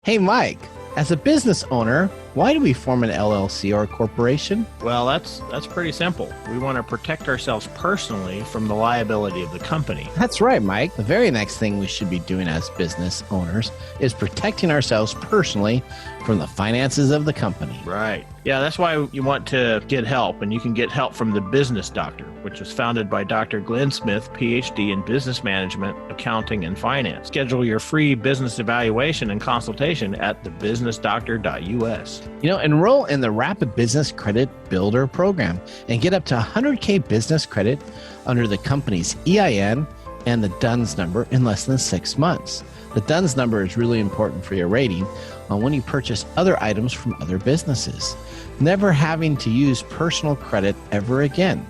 Hey, Mike, as a business owner, why do we form an LLC or a corporation? Well, that's pretty simple. We want to protect ourselves personally from the liability of the company. That's right, Mike. The very next thing we should be doing as business owners is protecting ourselves personally from the finances of the company. Right. Yeah, that's why you want to get help, and you can get help from The Business Doctor, which was founded by Dr. Glenn Smith, PhD in business management, accounting, and finance. Schedule your free business evaluation and consultation at thebusinessdoctor.us. Enroll in the Rapid Business Credit Builder program and get up to 100K business credit under the company's EIN and the DUNS number in less than 6 months. The DUNS number is really important for your rating on when you purchase other items from other businesses, never having to use personal credit ever again.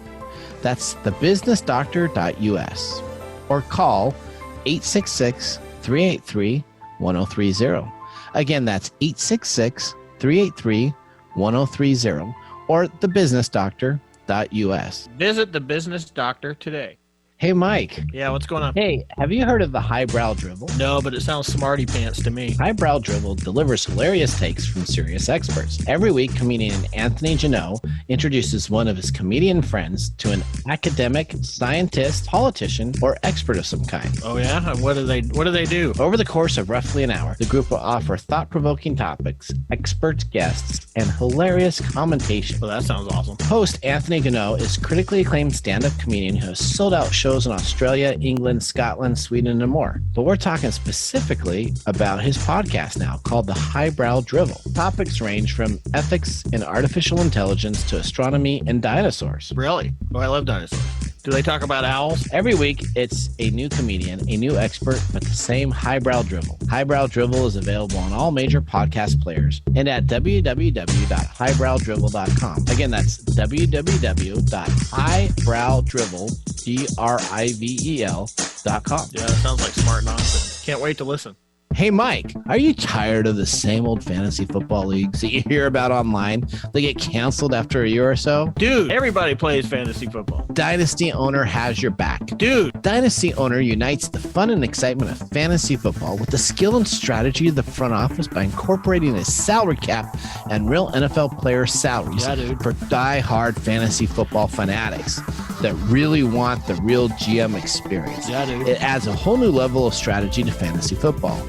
That's thebusinessdoctor.us or call 866-383-1030. Again, that's 866-383-1030 or thebusinessdoctor.us. Visit The Business Doctor today. Hey, Mike. Yeah, what's going on? Hey, have you heard of the Highbrow Drivel? No, but it sounds smarty pants to me. Highbrow Drivel delivers hilarious takes from serious experts. Every week, comedian Anthony Janot introduces one of his comedian friends to an academic, scientist, politician, or expert of some kind. Oh, yeah? And what do they do? Over the course of roughly an hour, the group will offer thought-provoking topics, expert guests, and hilarious commentation. Well, that sounds awesome. Host Anthony Janot is critically acclaimed stand-up comedian who has sold out shows in Australia, England, Scotland, Sweden, and more. But we're talking specifically about his podcast now called The Highbrow Drivel. Topics range from ethics and artificial intelligence to astronomy and dinosaurs. Really? Oh, I love dinosaurs. Do they talk about owls? Every week, it's a new comedian, a new expert, but the same Highbrow Drivel. Highbrow Drivel is available on all major podcast players and at www.highbrowdrivel.com. Again, that's www.highbrowdrivel.com. Yeah, that sounds like smart nonsense. Can't wait to listen. Hey, Mike, are you tired of the same old fantasy football leagues that you hear about online? They get canceled after a year or so? Dude, everybody plays fantasy football. Dynasty Owner has your back. Dude, Dynasty Owner unites the fun and excitement of fantasy football with the skill and strategy of the front office by incorporating a salary cap and real NFL player salaries for die-hard fantasy football fanatics that really want the real GM experience. Yeah, dude. It adds a whole new level of strategy to fantasy football.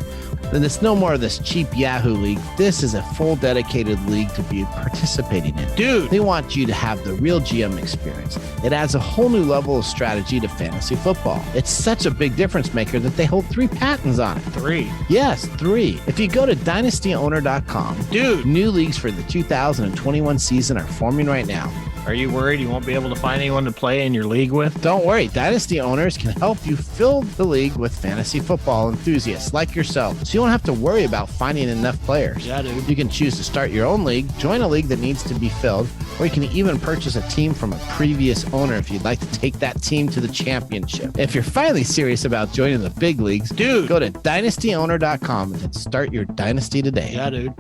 Then it's no more of this cheap Yahoo league. This is a full dedicated league to be participating in. Dude, they want you to have the real GM experience. It adds a whole new level of strategy to fantasy football. It's such a big difference maker that they hold 3 patents on it. 3? Yes, 3. If you go to dynastyowner.com, dude, new leagues for the 2021 season are forming right now. Are you worried you won't be able to find anyone to play in your league with? Don't worry. Dynasty Owners can help you fill the league with fantasy football enthusiasts like yourself, so you don't have to worry about finding enough players. Yeah, dude. You can choose to start your own league, join a league that needs to be filled, or you can even purchase a team from a previous owner if you'd like to take that team to the championship. If you're finally serious about joining the big leagues, dude, go to dynastyowner.com and start your dynasty today. Yeah, dude.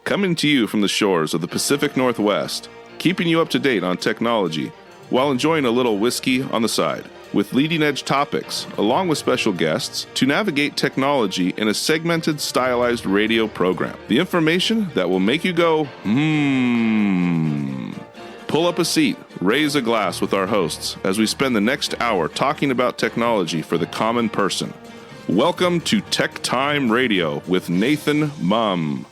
Coming to you from the shores of the Pacific Northwest, keeping you up to date on technology while enjoying a little whiskey on the side, with leading-edge topics, along with special guests, to navigate technology in a segmented, stylized radio program. The information that will make you go, Pull up a seat, raise a glass with our hosts as we spend the next hour talking about technology for the common person. Welcome to TechTime Radio with Nathan Mumm.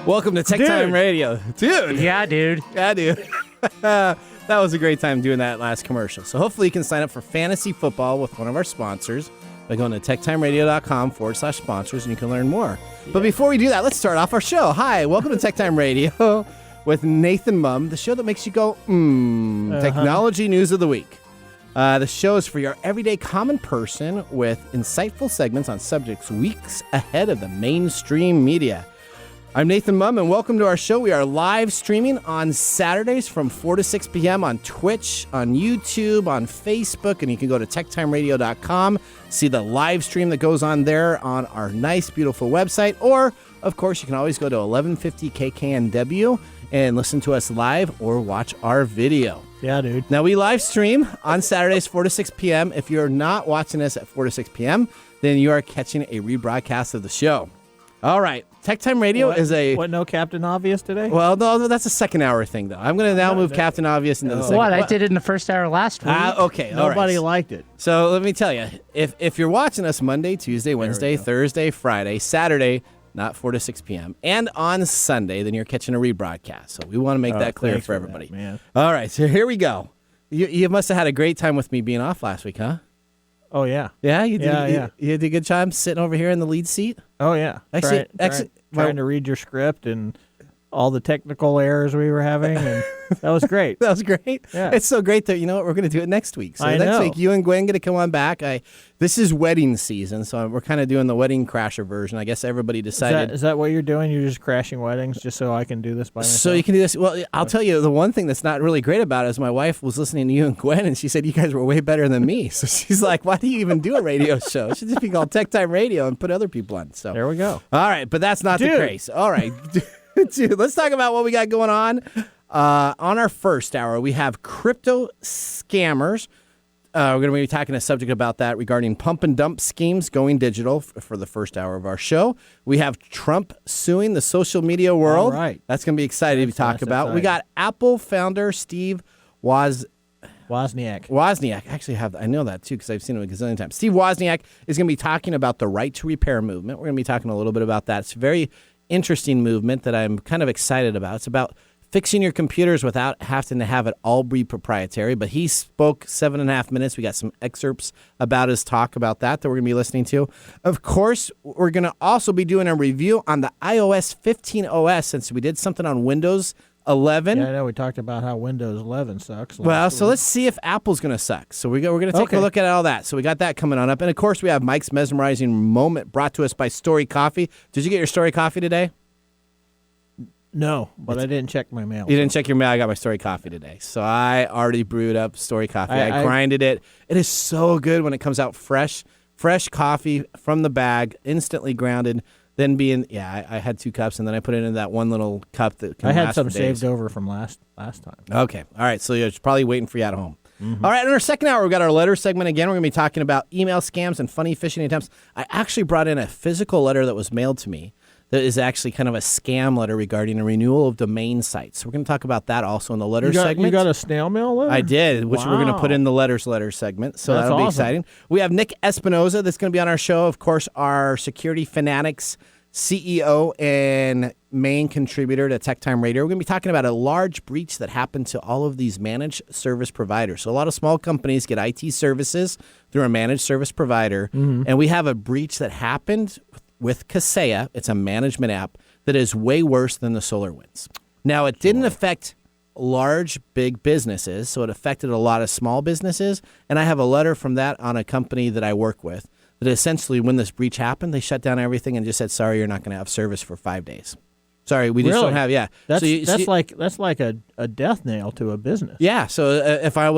Welcome to TechTime Radio. Dude. Yeah, dude. Yeah, dude. That was a great time doing that last commercial. So hopefully you can sign up for fantasy football with one of our sponsors by going to techtimeradio.com/sponsors and you can learn more. Yeah. But before we do that, let's start off our show. Hi, welcome to TechTime Radio with Nathan Mumm, the show that makes you go, technology news of the week. The show is for your everyday common person with insightful segments on subjects weeks ahead of the mainstream media. I'm Nathan Mumm, and welcome to our show. We are live streaming on Saturdays from 4 to 6 p.m. on Twitch, on YouTube, on Facebook, and you can go to techtimeradio.com, see the live stream that goes on there on our nice, beautiful website, or, of course, you can always go to 1150 KKNW and listen to us live or watch our video. Yeah, dude. Now, we live stream on Saturdays, 4 to 6 p.m. If you're not watching us at 4 to 6 p.m., then you are catching a rebroadcast of the show. All right. TechTime Radio is a... What, no Captain Obvious today? Well, no, that's a second hour thing, though. I'm going to now move Captain Obvious into the second. What? I did it in the first hour last week. Okay. Nobody all right. liked it. So let me tell you, if you're watching us Monday, Tuesday, Wednesday, Thursday, Friday, Saturday, not 4 to 6 p.m., and on Sunday, then you're catching a rebroadcast. So we want to make that clear for everybody. That, man. All right. So here we go. You must have had a great time with me being off last week, huh? Oh, yeah. Yeah? You did, Yeah. You did a good job sitting over here in the lead seat? Oh, yeah. Trying to read your script and all the technical errors we were having, and that was great. That was great. Yeah. It's so great that, you know what, we're going to do it next week. So next week, you and Gwen going to come on back. This is wedding season, so we're kind of doing the wedding crasher version. I guess everybody decided. Is that what you're doing? You're just crashing weddings just so I can do this by myself? So you can do this. Well, I'll tell you, the one thing that's not really great about it is my wife was listening to you and Gwen, and she said you guys were way better than me. So she's like, why do you even do a radio show? It should just be called TechTime Radio and put other people on. So there we go. All right, but that's not the case. All right. Dude, let's talk about what we got going on. On our first hour, we have crypto scammers. We're going to be talking a subject about that regarding pump and dump schemes going digital for the first hour of our show. We have Trump suing the social media world. All right. That's going to be exciting to talk about. We got Apple founder Steve Wozniak. Actually, I know that too because I've seen him a gazillion times. Steve Wozniak is going to be talking about the right to repair movement. We're going to be talking a little bit about that. It's a very interesting movement that I'm kind of excited about. It's about fixing your computers without having to have it all be proprietary. But he spoke 7.5 minutes. We got some excerpts about his talk about that we're going to be listening to. Of course, we're going to also be doing a review on the iOS 15 OS since we did something on Windows 11. Yeah, I know. We talked about how Windows 11 sucks. Well, so let's see if Apple's going to suck. So we're going to take a look at all that. So we got that coming on up. And, of course, we have Mike's Mesmerizing Moment brought to us by StoriCoffee. Did you get your StoriCoffee today? No, but I didn't check my mail. You didn't check your mail? I got my StoriCoffee today. So I already brewed up StoriCoffee. I grinded it. It is so good when it comes out fresh coffee from the bag, instantly grounded. Then I had 2 cups, and then I put it in that one little cup that can I had last some for days. saved over from last time. Okay. All right. So you're probably waiting for you at home. Mm-hmm. All right. In our second hour, we've got our letter segment again. We're going to be talking about email scams and funny phishing attempts. I actually brought in a physical letter that was mailed to me that is actually kind of a scam letter regarding a renewal of domain sites. So we're going to talk about that also in the letter segment. You got a snail mail letter? I did, which we're going to put in the letter segment. So that'll be exciting. We have Nick Espinoza that's going to be on our show. Of course, our Security Fanatics CEO and main contributor to TechTime Radio. We're going to be talking about a large breach that happened to all of these managed service providers. So a lot of small companies get IT services through a managed service provider, and we have a breach that happened with Kaseya. It's a management app that is way worse than the SolarWinds. Now, it didn't affect large, big businesses, so it affected a lot of small businesses, and I have a letter from that on a company that I work with that essentially when this breach happened, they shut down everything and just said, sorry, you're not going to have service for 5 days. Sorry, we just don't have, That's like a death nail to a business. Yeah, so if I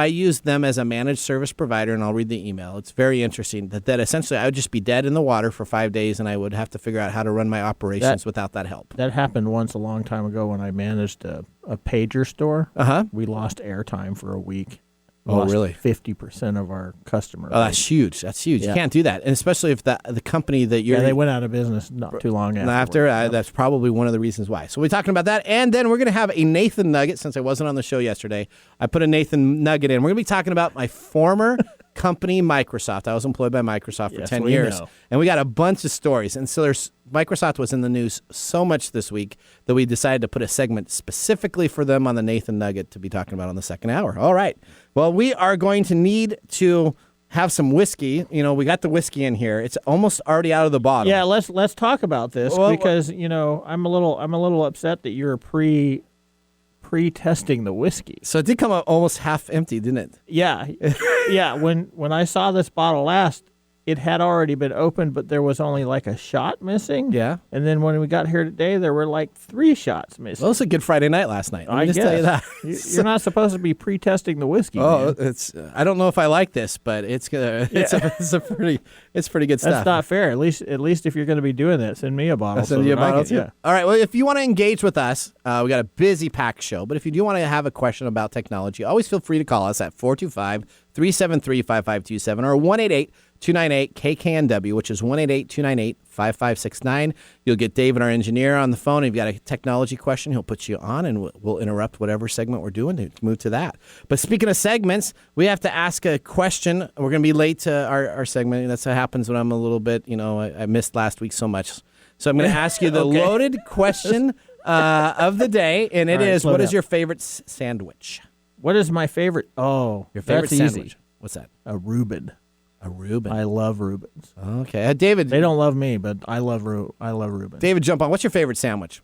used them as a managed service provider, and I'll read the email, it's very interesting that essentially I would just be dead in the water for 5 days and I would have to figure out how to run my operations without that help. That happened once a long time ago when I managed a pager store. We lost airtime for a week. Oh, really? 50% of our customers. Oh, that's huge. That's huge. Yeah. You can't do that. And especially if the company that you're... Yeah, they went out of business not too long after. That's probably one of the reasons why. So we're talking about that. And then we're going to have a Nathan Nugget. Since I wasn't on the show yesterday, I put a Nathan Nugget in. We're going to be talking about my former company, Microsoft. I was employed by Microsoft for 10 years. And we got a bunch of stories. And so Microsoft was in the news so much this week that we decided to put a segment specifically for them on the Nathan Nugget to be talking about on the second hour. All right. Well, we are going to need to have some whiskey. You know, we got the whiskey in here. It's almost already out of the bottle. Yeah, let's talk about this because you know I'm a little upset that you're pre-testing the whiskey. So it did come out almost half empty, didn't it? Yeah, yeah. When I saw this bottle last, it had already been opened, but there was only like a shot missing. Yeah. And then when we got here today, there were like 3 shots missing. Well, it was a good Friday night last night. Let me I just guess. tell you that. You're not supposed to be pre-testing the whiskey. Oh, man. I don't know if I like this, but it's pretty good stuff. That's not fair. At least if you're going to be doing that, send me a bottle. I'll send you a that I bottle can- too. yeah. All right. Well, if you want to engage with us, we got a busy packed show. But if you do want to have a question about technology, always feel free to call us at 425-373-5527 or 1-888-298-KKNW, which is 1-888-298-5569. You'll get Dave, our engineer, on the phone. If you've got a technology question, he'll put you on, and we'll interrupt whatever segment we're doing to move to that. But speaking of segments, we have to ask a question. We're going to be late to our segment. That's what happens when I'm a little bit, I missed last week so much. So I'm going to ask you the Okay. loaded question of the day, and it All right, is, slow what is down. your favorite sandwich? What is my favorite? Oh, Your favorite that's sandwich? easy. What's that? A Reuben. A Reuben. I love Reubens. Okay. David. They don't love me, but I love Reubens. David, jump on. What's your favorite sandwich?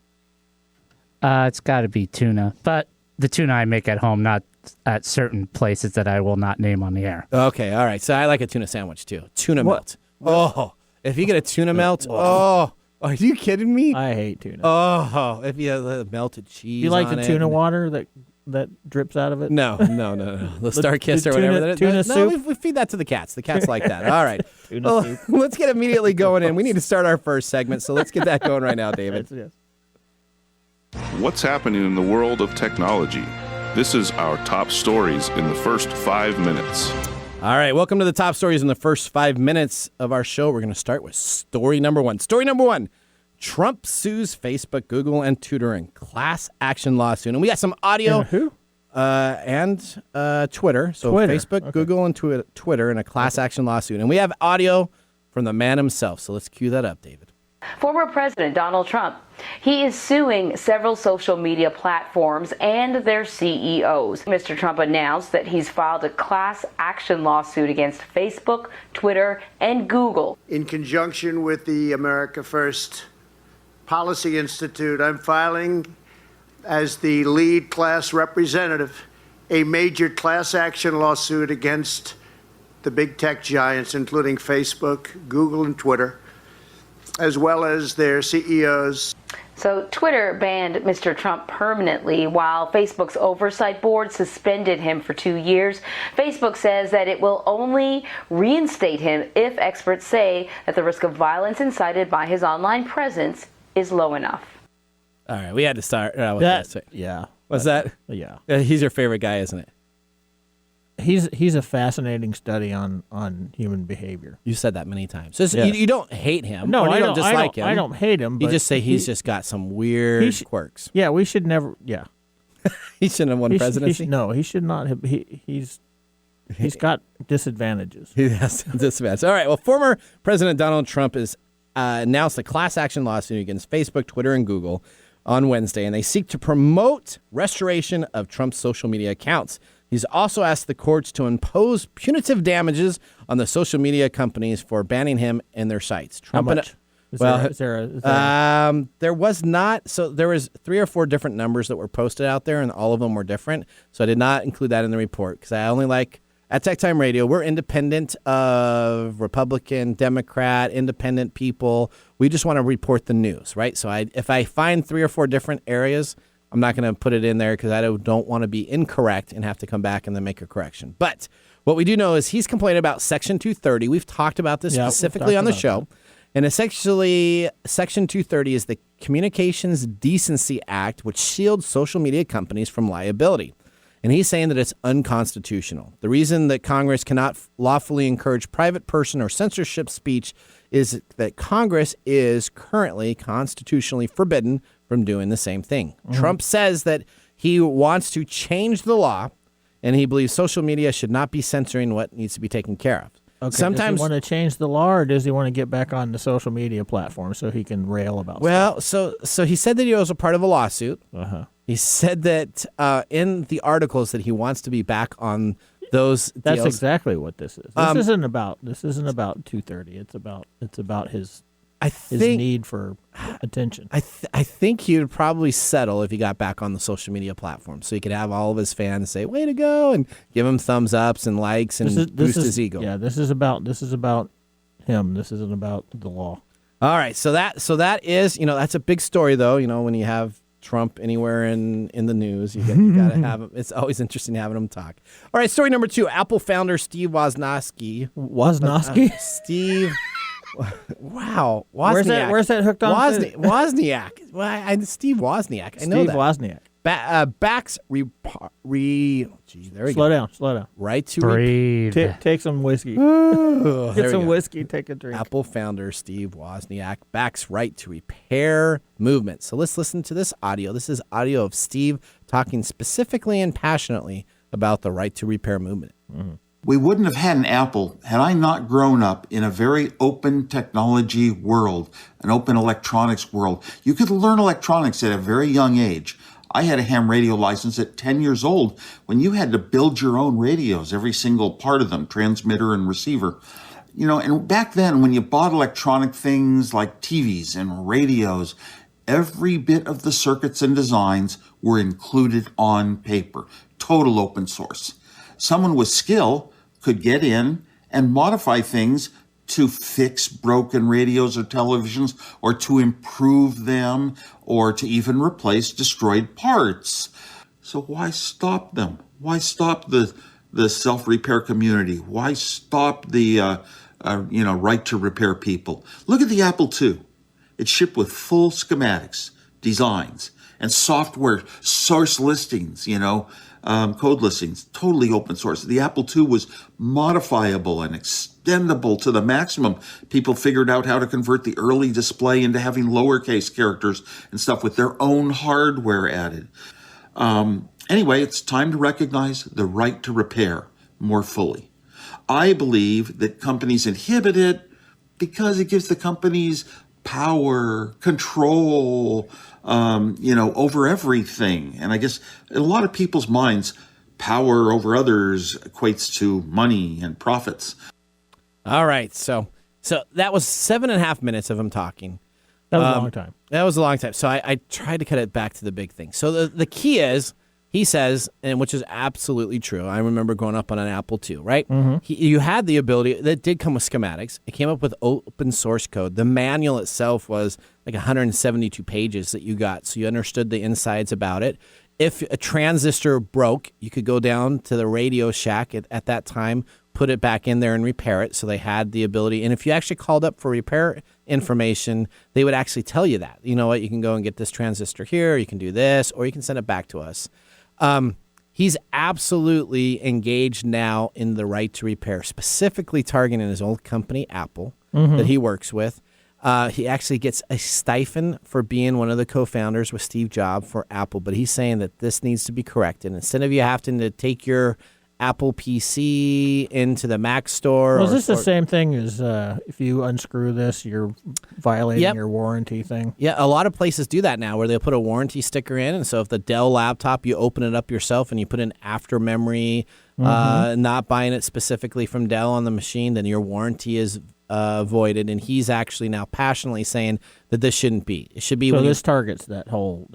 It's got to be tuna, but the tuna I make at home, not at certain places that I will not name on the air. Okay. All right. So I like a tuna sandwich, too. Tuna melt. Oh, if you get a tuna melt, are you kidding me? I hate tuna. Oh, if you have the melted cheese you like on the it tuna and- water that drips out of it? No. The Star Kiss the or whatever. tuna- that is. tuna No, soup? we feed that to the cats. The cats like that. All right. Tuna Well, soup. let's get immediately going in. We need to start our first segment, so let's get that going right now, David. Yes. What's happening in the world of technology? This is our top stories in the first 5 minutes. All right, welcome to the top stories in the first 5 minutes of our show. We're going to start with story number one. Story number one, Trump sues Facebook, Google, and Twitter in class action lawsuit. And we got some audio And who? and Twitter. So Twitter. Facebook, Okay. Google, and Twitter in a class action lawsuit. And we have audio from the man himself. So let's cue that up, David. Former President Donald Trump. He is suing several social media platforms and their CEOs. Mr. Trump announced that he's filed a class action lawsuit against Facebook, Twitter, and Google. In conjunction with the America First Policy Institute, I'm filing as the lead class representative a major class action lawsuit against the big tech giants, including Facebook, Google, and Twitter, as well as their CEOs. So Twitter banned Mr. Trump permanently while Facebook's oversight board suspended him for 2 years. Facebook says that it will only reinstate him if experts say that the risk of violence incited by his online presence is low enough. All right, we had to start. With That, this. yeah. What's that? Yeah. He's your favorite guy, isn't it? He's a fascinating study on human behavior. You said that many times. So Yes. you don't hate him. No, or you I don't dislike him. I don't hate him. You But just say he's just got some weird quirks. Yeah, we should never. Yeah, He shouldn't have won He presidency. no, he should not have. He's got disadvantages. He has disadvantages. All right. Well, former President Donald Trump has announced a class action lawsuit against Facebook, Twitter, and Google on Wednesday, and they seek to promote restoration of Trump's social media accounts. He's also asked the courts to impose punitive damages on the social media companies for banning him and their sites. Trump How much? Is there there was not. So there was 3 or 4 different numbers that were posted out there, and all of them were different. So I did not include that in the report because I only like at TechTime Radio. We're independent of Republican, Democrat, independent people. We just want to report the news, right? So if I find 3 or 4 different areas, I'm not going to put it in there because I don't want to be incorrect and have to come back and then make a correction. But what we do know is he's complaining about Section 230. We've talked about this specifically on the show. And essentially, Section 230 is the Communications Decency Act, which shields social media companies from liability. And he's saying that it's unconstitutional. The reason that Congress cannot lawfully encourage private person or censorship speech is that Congress is currently constitutionally forbidden from doing the same thing. Mm-hmm. Trump says that he wants to change the law, and he believes social media should not be censoring what needs to be taken care of. Okay. Sometimes, does he want to change the law, or does he want to get back on the social media platform so he can rail about stuff? So he said that he was a part of a lawsuit. Uh-huh. He said that in the articles that he wants to be back on those That's deals. exactly what this is. This isn't about 230. It's about his need for attention. I think he would probably settle if he got back on the social media platform, so he could have all of his fans say "way to go" and give him thumbs ups and likes and boost his ego. Yeah, this is about him. This isn't about the law. All right, so that is, that's a big story, though. When you have Trump anywhere in the news, you got to have him. It's always interesting having him talk. All right, story number 2. Apple founder Steve Wozniacki. Steve. Wow. Wozniak. Where's that hooked on? Wozniak. Well, Steve Wozniak. I know Steve that. Wozniak. Backs there we go. Slow down. Right to Breathe. Take some whiskey. Get some whiskey. Take a drink. Apple founder Steve Wozniak backs right to repair movement. So let's listen to this audio. This is audio of Steve talking specifically and passionately about the right to repair movement. Mm-hmm. We wouldn't have had an Apple had I not grown up in a very open technology world, an open electronics world. You could learn electronics at a very young age. I had a ham radio license at 10 years old when you had to build your own radios, every single part of them, transmitter and receiver. And back then when you bought electronic things like TVs and radios, every bit of the circuits and designs were included on paper, total open source. Someone with skill could get in and modify things to fix broken radios or televisions, or to improve them, or to even replace destroyed parts. So why stop them? Why stop the self-repair community? Why stop the right to repair people? Look at the Apple II. It's shipped with full schematics, designs, and software source listings, code listings, totally open source. The Apple II was modifiable and extendable to the maximum. People figured out how to convert the early display into having lowercase characters and stuff with their own hardware added. Anyway, it's time to recognize the right to repair more fully. I believe that companies inhibit it because it gives the companies power, control, over everything. And I guess in a lot of people's minds, power over others equates to money and profits. All right. So that was 7.5 minutes of him talking. That was a long time. That was a long time. So I tried to cut it back to the big thing. So the key is, he says, and which is absolutely true. I remember growing up on an Apple II, right? Mm-hmm. You had the ability, that did come with schematics. It came up with open source code. The manual itself was like 172 pages that you got, so you understood the insides about it. If a transistor broke, you could go down to the Radio Shack at that time, put it back in there and repair it. So they had the ability. And if you actually called up for repair information, they would actually tell you that. You know what? You can go and get this transistor here. You can do this, or you can send it back to us. He's absolutely engaged now in the right to repair, specifically targeting his old company, Apple, that he works with. He actually gets a stipend for being one of the co-founders with Steve Jobs for Apple, but he's saying that this needs to be corrected. Instead of you having to take your Apple PC into the Mac store. Well, is this the same thing as if you unscrew this, you're violating your warranty thing? Yeah, a lot of places do that now where they'll put a warranty sticker in. And so if the Dell laptop, you open it up yourself and you put in after memory, not buying it specifically from Dell on the machine, then your warranty is voided. And he's actually now passionately saying that this shouldn't be. It should be. So this targets that whole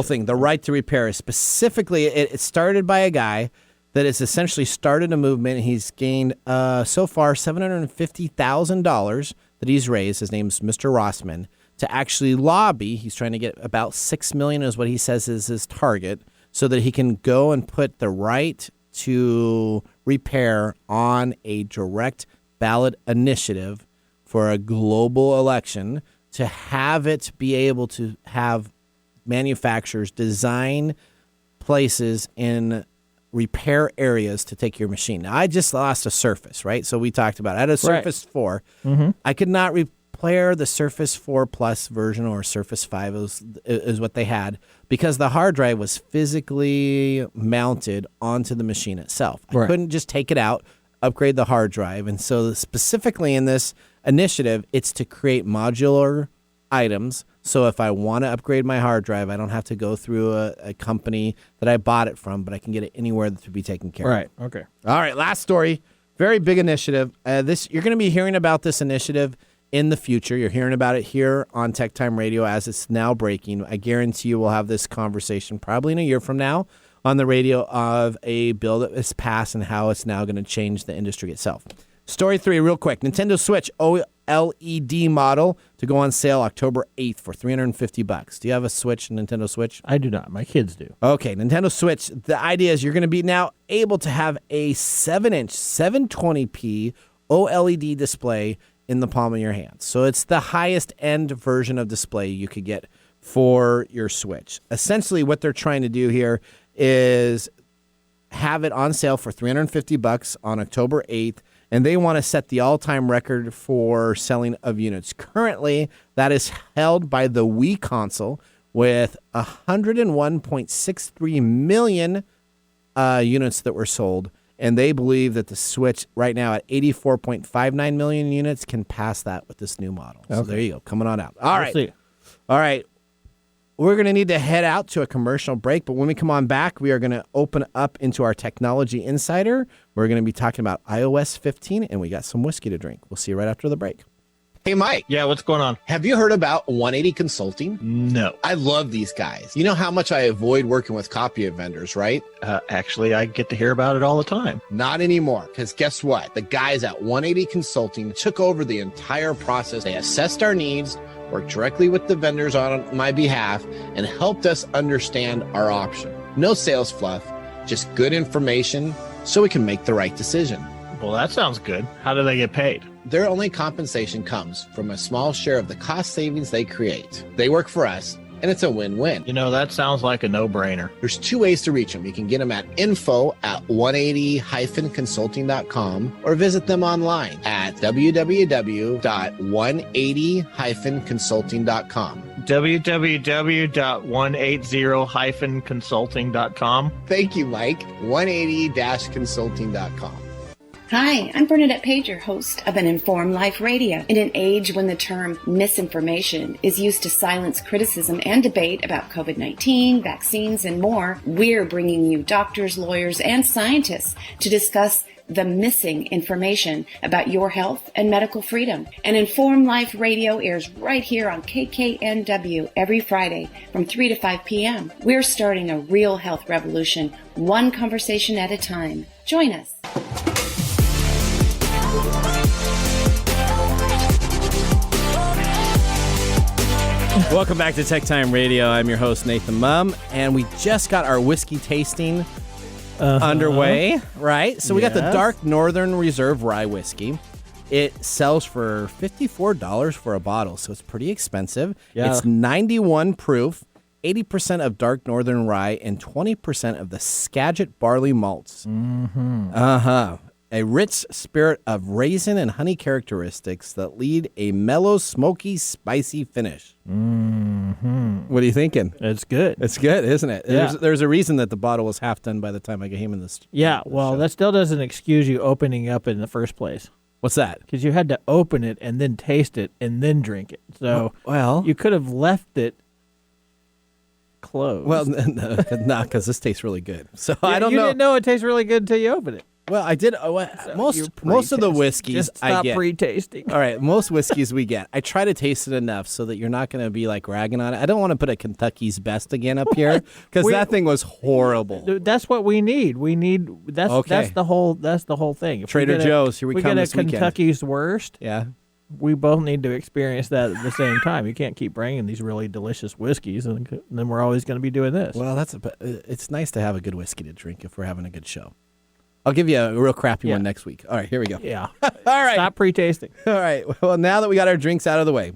thing. The right to repair is specifically, it started by a guy that has essentially started a movement. He's gained so far $750,000 that he's raised. His name's Mr. Rossman, to actually lobby. He's trying to get about $6 million is what he says is his target, so that he can go and put the right to repair on a direct ballot initiative for a global election, to have it be able to have manufacturers design places in repair areas to take your machine. Now, I just lost a Surface, right? So we talked about it. I had a Surface 4. I could not repair the Surface 4 Plus version, or Surface 5 is what they had, because the hard drive was physically mounted onto the machine itself. I couldn't just take it out, upgrade the hard drive. And so specifically in this initiative, it's to create modular items. So if I want to upgrade my hard drive, I don't have to go through a company that I bought it from, but I can get it anywhere to be taken care of. Right. Okay. All right. Last story. Very big initiative. You're going to be hearing about this initiative in the future. You're hearing about it here on TechTime Radio as it's now breaking. I guarantee you we'll have this conversation probably in a year from now on the radio of a bill that is passed and how it's now going to change the industry itself. Story 3, real quick. Nintendo Switch OLED model to go on sale October 8th for $350. Do you have a Switch, Nintendo Switch? I do not. My kids do. Okay, Nintendo Switch. The idea is you're going to be now able to have a 7-inch 720p OLED display in the palm of your hand. So it's the highest end version of display you could get for your Switch. Essentially, what they're trying to do here is have it on sale for $350 on October 8th, and they want to set the all-time record for selling of units. Currently, that is held by the Wii console with 101.63 million units that were sold, and they believe that the Switch right now at 84.59 million units can pass that with this new model. So there you go, coming on out. All right. We're going to need to head out to a commercial break, but when we come on back, we are going to open up into our Technology Insider. We're going to be talking about iOS 15, and we got some whiskey to drink. We'll see you right after the break. Hey, Mike. Yeah, what's going on? Have you heard about 180 Consulting? No. I love these guys. You know how much I avoid working with copy vendors, right? Actually, I get to hear about it all the time. Not anymore, because guess what? The guys at 180 Consulting took over the entire process. They assessed our needs, worked directly with the vendors on my behalf, and helped us understand our option. No sales fluff, just good information so we can make the right decision. Well, that sounds good. How do they get paid? Their only compensation comes from a small share of the cost savings they create. They work for us, and it's a win-win. You know, that sounds like a no-brainer. There's 2 ways to reach them. You can get them at info@180-consulting.com or visit them online at www.180-consulting.com. www.180-consulting.com. Thank you, Mike. 180-consulting.com. Hi, I'm Bernadette Pager, host of An Informed Life Radio. In an age when the term misinformation is used to silence criticism and debate about COVID-19, vaccines, and more, we're bringing you doctors, lawyers, and scientists to discuss the missing information about your health and medical freedom. An Informed Life Radio airs right here on KKNW every Friday from 3 to 5 p.m. We're starting a real health revolution, one conversation at a time. Join us. Welcome back to Tech Time Radio. I'm your host, Nathan Mumm, and we just got our whiskey tasting underway, right? So we got the Dark Northern Reserve Rye Whiskey. It sells for $54 for a bottle, so it's pretty expensive. Yeah. It's 91 proof, 80% of Dark Northern Rye, and 20% of the Skagit barley malts. Mm-hmm. A rich spirit of raisin and honey characteristics that lead a mellow, smoky, spicy finish. Mm-hmm. What are you thinking? It's good. It's good, isn't it? Yeah. There's a reason that the bottle was half done by the time I came in this. Yeah, well, that still doesn't excuse you opening up in the first place. What's that? Because you had to open it and then taste it and then drink it. So you could have left it closed. Well, no, because this tastes really good. So I don't know. You didn't know it tastes really good until you open it. Well, I did. Most of the whiskeys Just stop I get. pre-tasting. All right, most whiskeys we get. I try to taste it enough so that you're not going to be like ragging on it. I don't want to put a Kentucky's Best again up here because that thing was horrible. That's what we need. That's the whole thing. If Trader Joe's, here we come this get a weekend. Kentucky's Worst. Yeah. We both need to experience that at the same time. You can't keep bringing these really delicious whiskeys, and then we're always going to be doing this. Well, it's nice to have a good whiskey to drink if we're having a good show. I'll give you a real crappy one next week. All right, here we go. Yeah. All right. Stop pre-tasting. All right. Well, now that we got our drinks out of the way,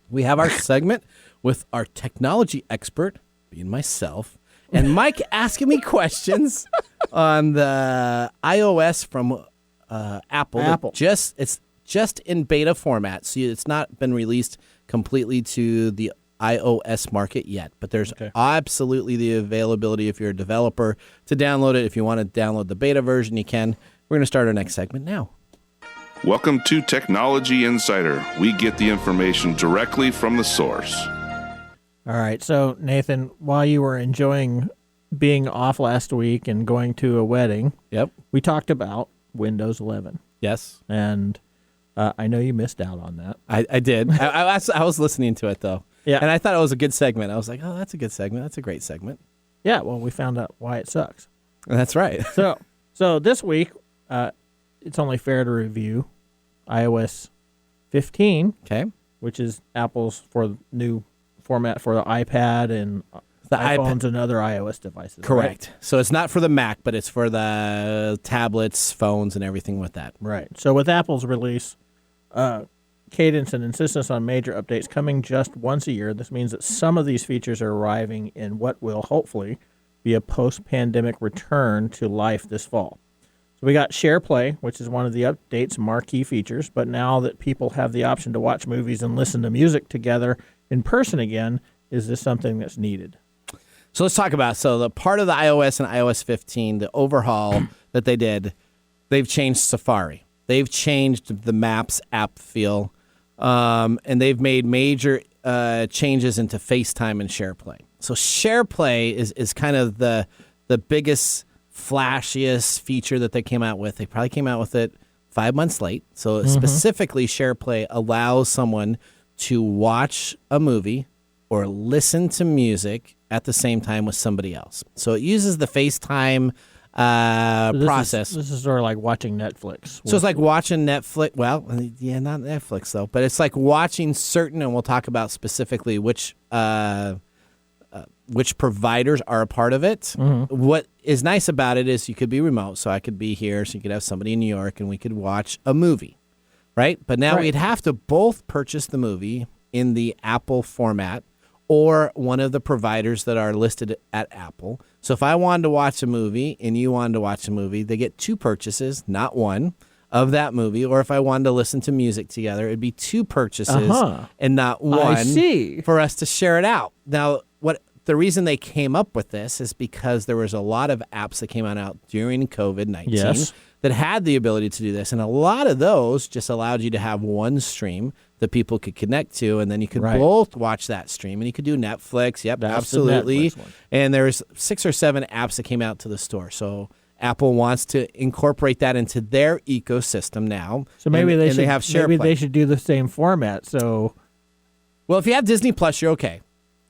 we have our segment with our technology expert, being myself, and Mike asking me questions on the iOS from Apple. It's just in beta format, so it's not been released completely to the iOS market yet, but there's absolutely the availability if you're a developer to download it. If you want to download the beta version, you can. We're going to start our next segment now. Welcome to Technology Insider. We get the information directly from the source. All right, so Nathan, while you were enjoying being off last week and going to a wedding, we talked about Windows 11. Yes. And I know you missed out on that. I did. I was listening to it, though. Yeah. And I thought it was a good segment. I was like, oh, that's a good segment. That's a great segment. Yeah, well, we found out why it sucks. That's right. So this week, it's only fair to review iOS 15, Okay. which is Apple's for new format for the iPad and The iPhones and other iOS devices. Correct. So it's not for the Mac, but it's for the tablets, phones, and everything with that. Right. So with Apple's release, cadence and insistence on major updates coming just once a year, this means that some of these features are arriving in what will hopefully be a post-pandemic return to life this fall. So we got SharePlay, which is one of the update's marquee features, but now that people have the option to watch movies and listen to music together in person again, is this something that's needed? So let's talk about the part of the iOS and iOS 15, the overhaul that they did. They've changed Safari. They've changed the Maps app feel, and they've made major changes into FaceTime and SharePlay. So SharePlay is kind of the biggest, flashiest feature that they came out with. They probably came out with it 5 months late. So specifically, SharePlay allows someone to watch a movie or listen to music at the same time with somebody else. So it uses the FaceTime process. This is sort of like watching Netflix. So it's like watching Netflix. Well, yeah, not Netflix though, but it's like watching certain, and we'll talk about specifically which providers are a part of it. What is nice about it is you could be remote, so I could be here, so you could have somebody in New York, and we could watch a movie, right? But now we'd have to both purchase the movie in the Apple format or one of the providers that are listed at Apple. So if I wanted to watch a movie and you wanted to watch a movie, they get two purchases, not one, of that movie. Or if I wanted to listen to music together, it'd be two purchases and not one for us to share it out. Now, the reason they came up with this is because there was a lot of apps that came out during COVID-19 that had the ability to do this. And a lot of those just allowed you to have one stream that people could connect to, and then you could both watch that stream. And you could do Netflix. Yep, That's absolutely. the Netflix one. And there's 6 or 7 apps that came out to the store. So Apple wants to incorporate that into their ecosystem now. So maybe they should have SharePlay. maybe they should do the same format. So, well, if you have Disney Plus, you're okay.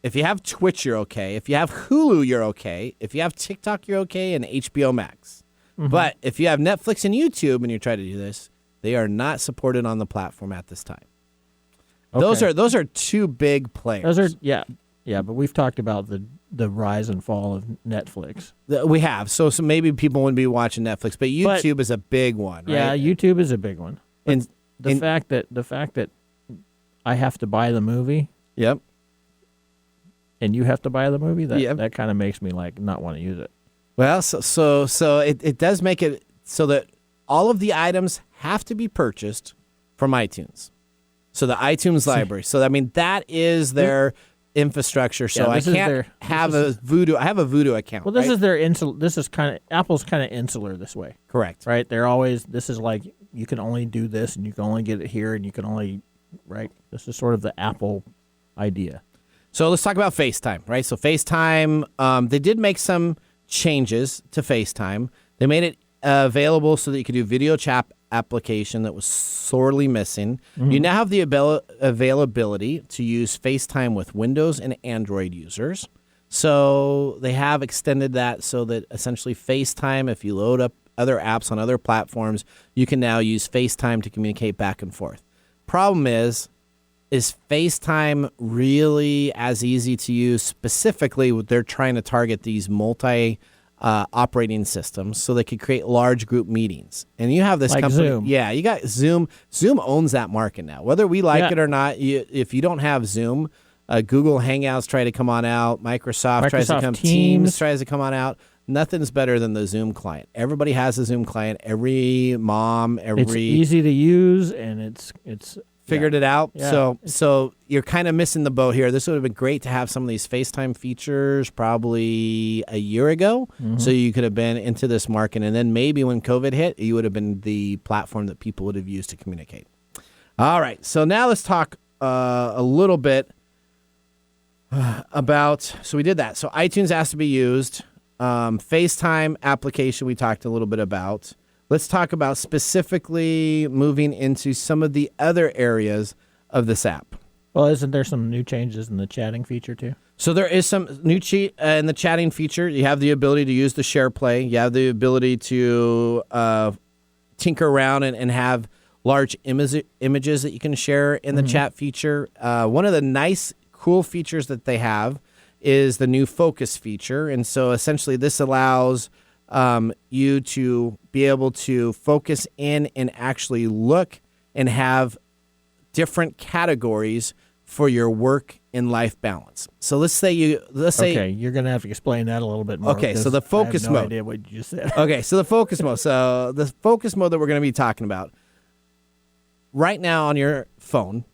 If you have Twitch, you're okay. If you have Hulu, you're okay. If you have TikTok, you're okay, and HBO Max. But if you have Netflix and YouTube and you're trying to do this, they are not supported on the platform at this time. okay. Those are two big players. Those are but we've talked about the rise and fall of Netflix. We have. So maybe people wouldn't be watching Netflix, but YouTube is a big one, right? Yeah, YouTube is a big one. And the fact that I have to buy the movie, Yep. and you have to buy the movie, that kind of makes me like not want to use it. Well, so it does make it so that all of the items have to be purchased from iTunes. So the iTunes library. So I mean that is their infrastructure. So I can't have a Voodoo. I have a Voodoo account. Well, this is their This is kind of Apple's kind of insular this way. Correct. Right? They're always. This is like you can only do this, and you can only get it here, and you can only This is sort of the Apple idea. So let's talk about FaceTime, right? So FaceTime, they did make some changes to FaceTime. They made it available so that you could do video chat application that was sorely missing. You now have the availability to use FaceTime with Windows and Android users. So they have extended that so that essentially FaceTime, if you load up other apps on other platforms, you can now use FaceTime to communicate back and forth. Problem is FaceTime really as easy to use? Specifically, they're trying to target these operating systems so they could create large group meetings. And you have this like company. Zoom. Yeah, you got Zoom. Zoom owns that market now. Whether we like it or not, if you don't have Zoom, Google Hangouts try to come on out. Microsoft tries to come. Teams tries to come on out. Nothing's better than the Zoom client. Everybody has a Zoom client. Every mom, it's easy to use, and it's figured it out. Yeah. So you're kind of missing the boat here. This would have been great to have some of these FaceTime features probably a year ago. So you could have been into this market. And then maybe when COVID hit, you would have been the platform that people would have used to communicate. All right. So now let's talk a little bit about, so we did that. So iTunes has to be used. FaceTime application we talked a little bit about. Let's talk about specifically moving into some of the other areas of this app. Well, isn't there some new changes in the chatting feature too? So there is some new in the chatting feature. You have the ability to use the SharePlay. You have the ability to tinker around and have large images that you can share in the chat feature. One of the nice, cool features that they have is the new focus feature. And so essentially this allows you to be able to focus in and actually look and have different categories for your work and life balance. So let's say okay, you're going to have to explain that a little bit more. Okay, so the focus I have no mode. idea what you just said. Okay, so the focus mode. So the focus mode that we're going to be talking about right now on your phone,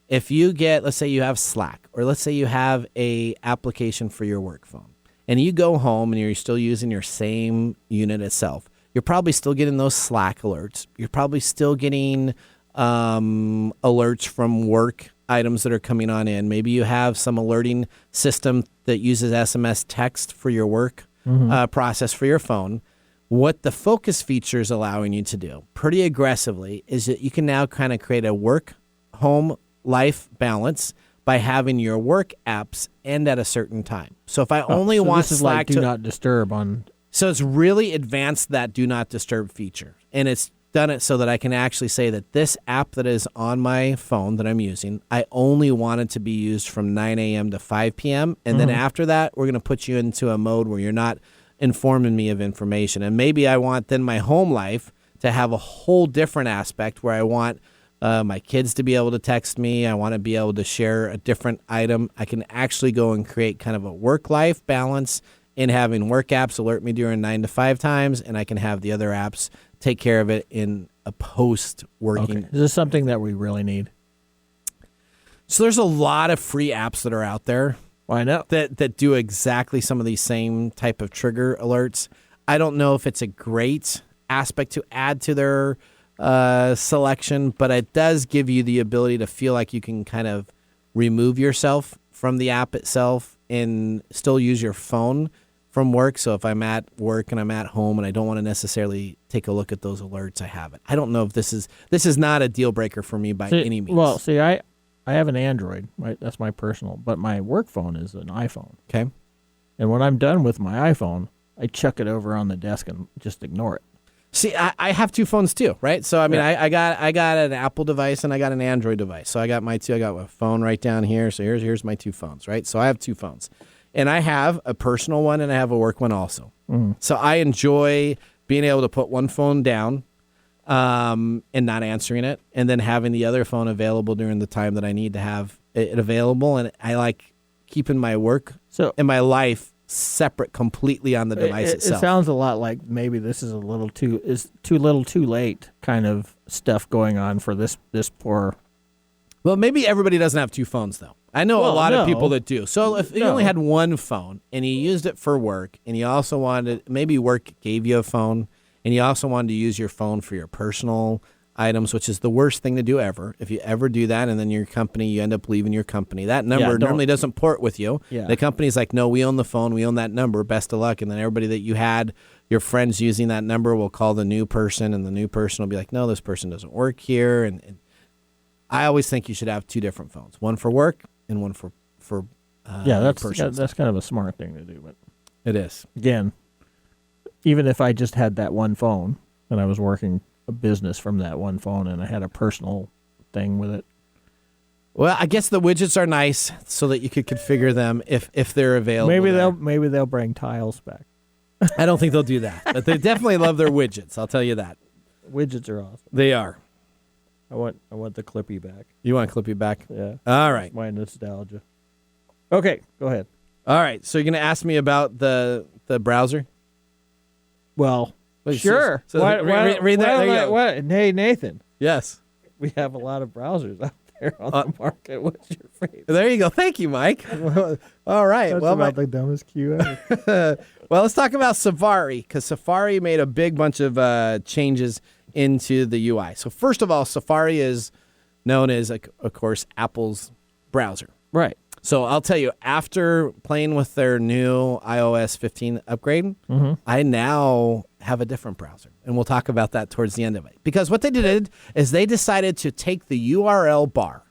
if you get, let's say you have Slack, or let's say you have a application for your work phone, and you go home and you're still using your same unit itself, you're probably still getting those Slack alerts. You're probably still getting alerts from work items that are coming on in. Maybe you have some alerting system that uses SMS text for your work process for your phone. What the focus feature is allowing you to do pretty aggressively is that you can now kind of create a work-home life balance by having your work apps end at a certain time. So if I only want this is Slack like do not disturb on. So it's really advanced that do not disturb feature. And it's done it so that I can actually say that this app that is on my phone that I'm using, I only want it to be used from 9 a.m. to 5 p.m. And then after that, we're going to put you into a mode where you're not informing me of information. And maybe I want then my home life to have a whole different aspect where I want my kids to be able to text me. I want to be able to share a different item. I can actually go and create kind of a work-life balance in having work apps alert me during 9 to 5 times, and I can have the other apps take care of it in a post-working. Okay. Is this something that we really need? So there's a lot of free apps that are out there. Why not? That do exactly some of these same type of trigger alerts. I don't know if it's a great aspect to add to their selection, but it does give you the ability to feel like you can kind of remove yourself from the app itself and still use your phone from work. So if I'm at work and I'm at home and I don't want to necessarily take a look at those alerts, I have it. I don't know if this is not a deal breaker for me by any means. Well, see, I have an Android, right? That's my personal, but my work phone is an iPhone. Okay. And when I'm done with my iPhone, I chuck it over on the desk and just ignore it. See, I have two phones too, right? So I mean, I got an Apple device and I got an Android device. So I got my two. I got my phone right down here. So here's my two phones, right? So I have two phones, and I have a personal one and I have a work one also. So I enjoy being able to put one phone down, and not answering it, and then having the other phone available during the time that I need to have it available. And I like keeping my work and my life separate completely on the device itself. It sounds a lot like maybe this is too little too late kind of stuff going on for this poor. Well, maybe everybody doesn't have two phones though. I know a lot of people that do. So if you only had one phone and you used it for work, and you also wanted, maybe work gave you a phone, and you also wanted to use your phone for your personal items, which is the worst thing to do ever. If you ever do that and then your company, you end up leaving your company. That number normally doesn't port with you. Yeah. The company's like, no, we own the phone. We own that number. Best of luck. And then everybody that you had, your friends using that number, will call the new person, and the new person will be like, no, this person doesn't work here. And I always think you should have two different phones, one for work and one for that's kind of a smart thing to do. But it is. Again, even if I just had that one phone and I was working a business from that one phone and I had a personal thing with it. Well, I guess the widgets are nice so that you could configure them if they're available. Maybe they'll bring tiles back. I don't think they'll do that, but they definitely love their widgets. I'll tell you that. Widgets are awesome. They are. I want the Clippy back. You want Clippy back? Yeah. All right. My nostalgia. Okay, go ahead. All right. So you're going to ask me about the browser? Well, sure. So read that. There you go. Hey, Nathan. Yes. We have a lot of browsers out there on the market. What's your favorite? There you go. Thank you, Mike. All right. That's about the dumbest queue ever. Well, let's talk about Safari, because Safari made a big bunch of changes into the UI. So first of all, Safari is known as, of course, Apple's browser. Right. So I'll tell you, after playing with their new iOS15 upgrade, I now have a different browser. And we'll talk about that towards the end of it. Because what they did is they decided to take the URL bar.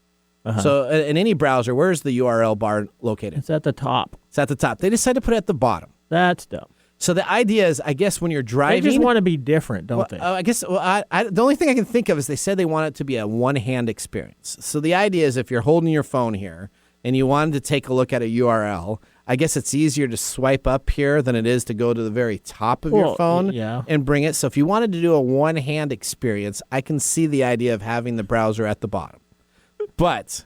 So in any browser, where's the URL bar located? It's at the top. It's at the top. They decided to put it at the bottom. That's dumb. So the idea is, I guess, when you're They driving, just want to be different, don't they? I guess the only thing I can think of is they said they want it to be a one-hand experience. So the idea is if you're holding your phone here and you wanted to take a look at a URL, I guess it's easier to swipe up here than it is to go to the very top of your phone and bring it. So if you wanted to do a one-hand experience, I can see the idea of having the browser at the bottom. But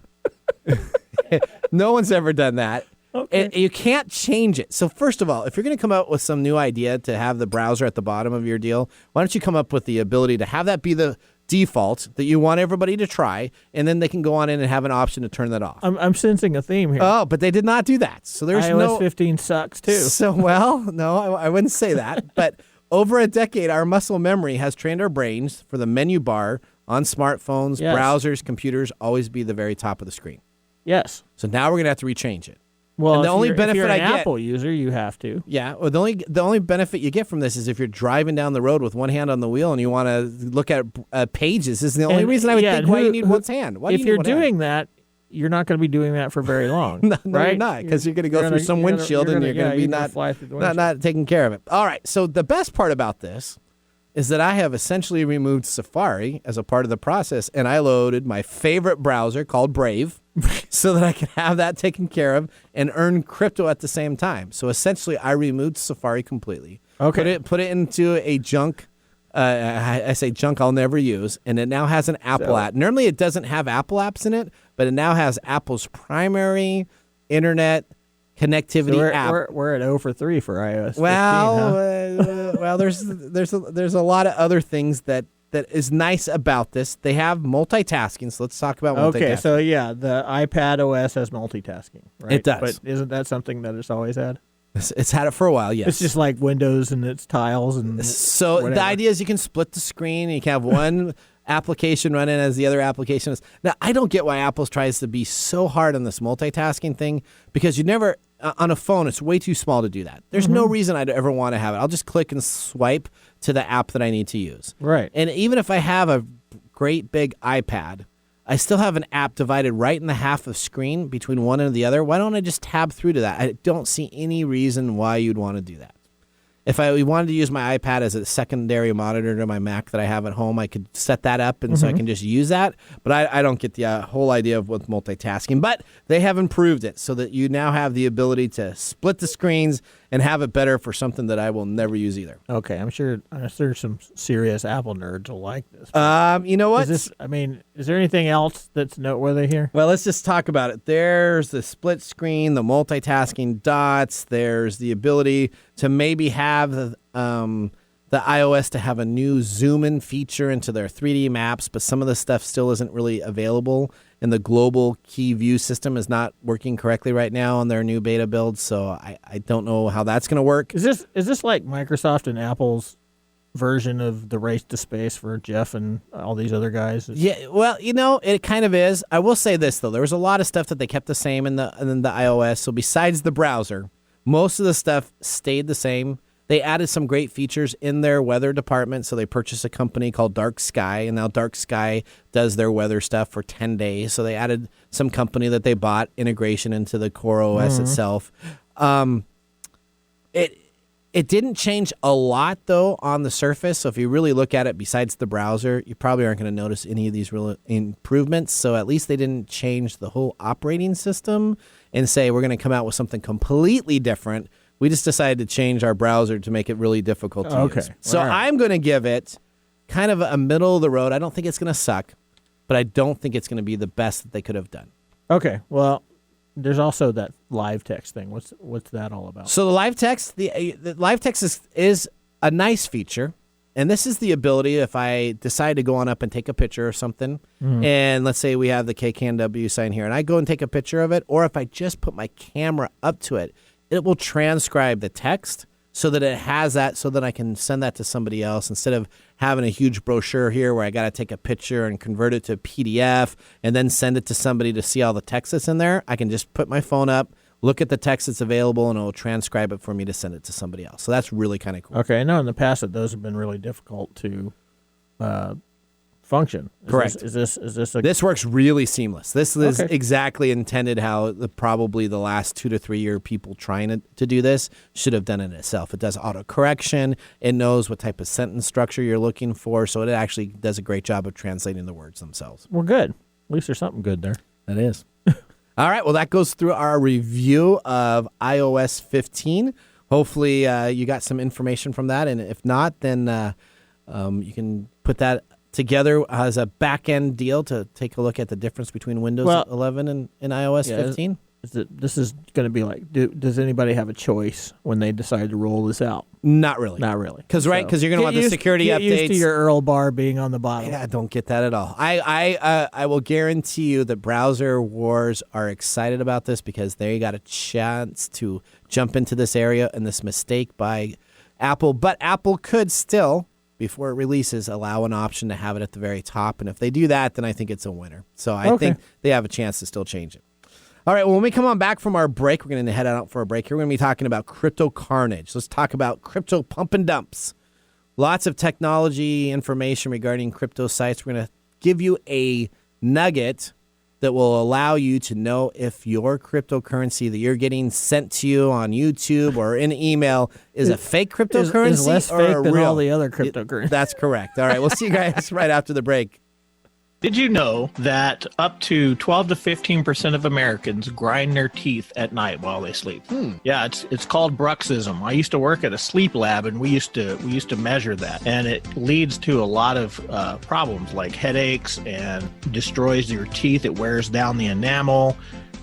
no one's ever done that. Okay. And you can't change it. So first of all, if you're going to come out with some new idea to have the browser at the bottom of your deal, why don't you come up with the ability to have that be the default that you want everybody to try, and then they can go on in and have an option to turn that off. I'm sensing a theme here. Oh, but they did not do that. So there's iOS15 sucks too. So, well, no, I wouldn't say that. But over a decade, our muscle memory has trained our brains for the menu bar on smartphones, browsers, computers, always be the very top of the screen. Yes. So now we're going to have to rechange it. Well, and the only benefit if you're an I get, Apple user, you have to. Yeah. Well, the only benefit you get from this is if you're driving down the road with one hand on the wheel and you want to look at pages. This is the only reason I would think why you need one hand. Why if you're doing that, you're not going to be doing that for very long. No, right? You're not, because you're going to go through some windshield and you're going to be not taking care of it. All right. So the best part about this is that I have essentially removed Safari as a part of the process, and I loaded my favorite browser called Brave so that I can have that taken care of and earn crypto at the same time. So essentially, I removed Safari completely. Okay. Put it into a junk. I say junk I'll never use, and it now has an Apple app. Normally, it doesn't have Apple apps in it, but it now has Apple's primary internet connectivity app. We're at 0 for 3 for iOS 15, well, there's a lot of other things that is nice about this. They have multitasking, so let's talk about multitasking. Okay, so the iPad OS has multitasking, right? It does. But isn't that something that it's always had? It's had it for a while, yes. It's just like Windows and its tiles and so whatever. The idea is you can split the screen and you can have one application running as the other application is. Now, I don't get why Apple tries to be so hard on this multitasking thing, because you never, on a phone, it's way too small to do that. There's no reason I'd ever want to have it. I'll just click and swipe to the app that I need to use. Right. And even if I have a great big iPad, I still have an app divided right in the half of screen between one and the other. Why don't I just tab through to that? I don't see any reason why you'd want to do that. If I wanted to use my iPad as a secondary monitor to my Mac that I have at home, I could set that up, and so I can just use that. But I don't get the whole idea of with multitasking. But they have improved it so that you now have the ability to split the screens and have it better for something that I will never use either. Okay, I'm sure some serious Apple nerds will like this. You know what? Is there anything else that's noteworthy here? Well, let's just talk about it. There's the split screen, the multitasking dots. There's the ability to maybe have the iOS to have a new zoom-in feature into their 3D maps, but some of the stuff still isn't really available, and the global key view system is not working correctly right now on their new beta build, so I don't know how that's going to work. Is this like Microsoft and Apple's version of the race to space for Jeff and all these other guys? Yeah, well, it kind of is. I will say this, though. There was a lot of stuff that they kept the same in the iOS, so besides the browser, most of the stuff stayed the same. They added some great features in their weather department, so they purchased a company called Dark Sky, and now Dark Sky does their weather stuff for 10 days. So they added some company that they bought, integration into the Core OS itself. It didn't change a lot, though, on the surface. So if you really look at it besides the browser, you probably aren't going to notice any of these real improvements. So at least they didn't change the whole operating system and say we're going to come out with something completely different. We just decided to change our browser to make it really difficult to use. So I'm going to give it kind of a middle of the road. I don't think it's going to suck, but I don't think it's going to be the best that they could have done. Okay, well, there's also that live text thing. What's that all about? So the live text, the live text is a nice feature, and this is the ability if I decide to go on up and take a picture or something, and let's say we have the KKNW sign here, and I go and take a picture of it, or if I just put my camera up to it, it will transcribe the text so that it has that, so that I can send that to somebody else instead of having a huge brochure here where I got to take a picture and convert it to a PDF and then send it to somebody to see all the text that's in there. I can just put my phone up, look at the text that's available, and it will transcribe it for me to send it to somebody else. So that's really kind of cool. Okay, I know in the past that those have been really difficult to function. Correct. Is this a... This works really seamless. This is Okay. exactly intended how probably the last 2 to 3 year people trying to do this should have done it itself. It does auto correction. It knows what type of sentence structure you're looking for, so it actually does a great job of translating the words themselves. Well, good. At least there's something good there. That is. All right. Well, that goes through our review of iOS 15. Hopefully, you got some information from that, and if not, then you can put that together as a back-end deal to take a look at the difference between Windows 11 and iOS 15. This is going to be like, does anybody have a choice when they decide to roll this out? Not really. Not really. Because you're going to want the security get updates. Get used to your Earl bar being on the bottom. Yeah, don't get that at all. I will guarantee you that browser wars are excited about this because they got a chance to jump into this area and this mistake by Apple. But Apple could still, before it releases, allow an option to have it at the very top. And if they do that, then I think it's a winner. So I think they have a chance to still change it. All right, well, when we come on back from our break, we're going to head out for a break here. We're going to be talking about crypto carnage. Let's talk about crypto pump and dumps. Lots of technology information regarding crypto sites. We're going to give you a nugget that will allow you to know if your cryptocurrency that you're getting sent to you on YouTube or in email is a fake cryptocurrency is less or fake than real. all the other cryptocurrencies. That's correct. All right, we'll see you guys right after the break. Did you know that up to 12 to 15% of Americans grind their teeth at night while they sleep? Yeah, it's called bruxism. I used to work at a sleep lab, and we used to measure that, and it leads to a lot of problems like headaches and destroys your teeth. It wears down the enamel,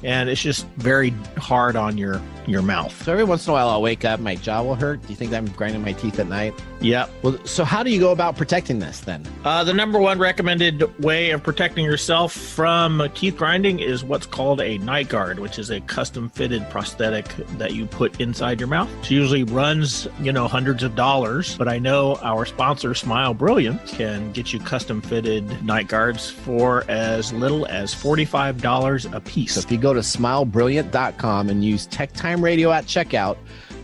and it's just very hard on your mouth. So every once in a while I'll wake up, my jaw will hurt. Do you think that I'm grinding my teeth at night? Yep. Well, so how do you go about protecting this then? The number one recommended way of protecting yourself from teeth grinding is what's called a night guard, which is a custom fitted prosthetic that you put inside your mouth. It usually runs, hundreds of dollars, but I know our sponsor, Smile Brilliant, can get you custom fitted night guards for as little as $45 a piece. So if you go to smilebrilliant.com and use TechTime Radio at checkout,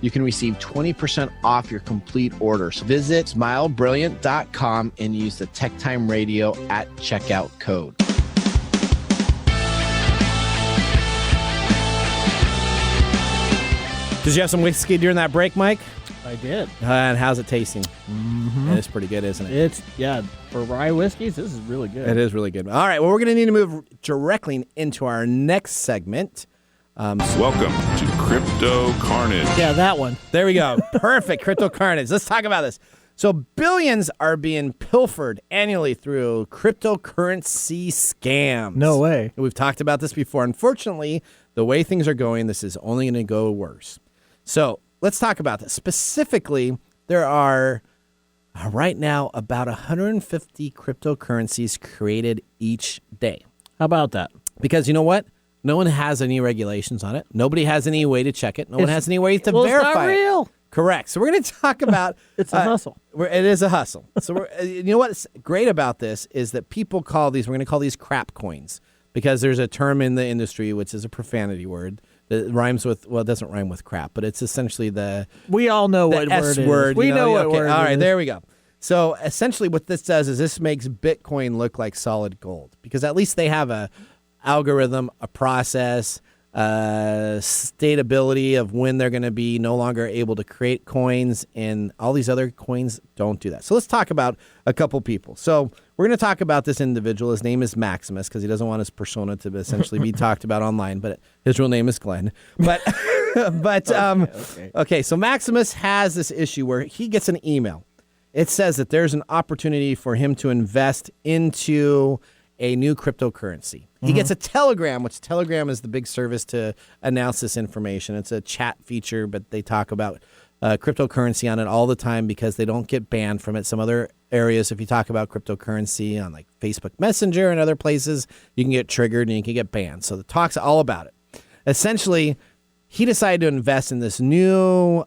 you can receive 20% off your complete order. So visit smilebrilliant.com and use the TechTime Radio at checkout code. Did you have some whiskey during that break, Mike? I did. And how's it tasting? Mm-hmm. It's pretty good, isn't it? For rye whiskeys, this is really good. It is really good. All right, well, we're going to need to move directly into our next segment. Welcome to Crypto Carnage. Yeah, that one. There we go. Perfect. Crypto carnage. Let's talk about this. So billions are being pilfered annually through cryptocurrency scams. No way. We've talked about this before. Unfortunately, the way things are going, this is only going to go worse. So let's talk about this. Specifically, there are right now about 150 cryptocurrencies created each day. How about that? Because you know what? No one has any regulations on it. Nobody has any way to check it. No one has any way to verify it's not real. it. Correct. So we're going to talk about... It's a hustle. It is a hustle. So you know what's great about this is that people call these, we're going to call these crap coins, because there's a term in the industry, which is a profanity word, that rhymes with, well, it doesn't rhyme with crap, but it's essentially we all know what S word word. it is. We know what word All right, it is. there we go. So essentially what this does is this makes Bitcoin look like solid gold, because at least they have a algorithm, a process, stateability of when they're going to be no longer able to create coins, and all these other coins don't do that. So let's talk about a couple people. So we're going to talk about this individual. His name is Maximus, because he doesn't want his persona to essentially be talked about online, but his real name is Glenn. But okay, so Maximus has this issue where he gets an email. It says that there's an opportunity for him to invest into a new cryptocurrency. He gets a Telegram, which Telegram is the big service to announce this information. It's a chat feature, but they talk about cryptocurrency on it all the time because they don't get banned from it. Some other areas, if you talk about cryptocurrency on like Facebook Messenger and other places, you can get triggered and you can get banned. So the talk's all about it. Essentially, he decided to invest in this new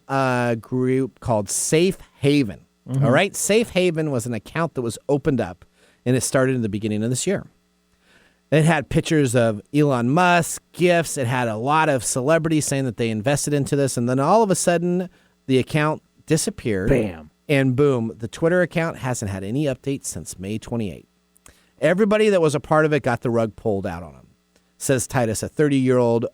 group called Safe Haven. All right? Safe Haven was an account that was opened up, and it started in the beginning of this year. It had pictures of Elon Musk, gifts. It had a lot of celebrities saying that they invested into this. And then all of a sudden, the account disappeared. Bam. And boom, the Twitter account hasn't had any updates since May 28th. Everybody that was a part of it got the rug pulled out on them. Says Titus, a 30-year-old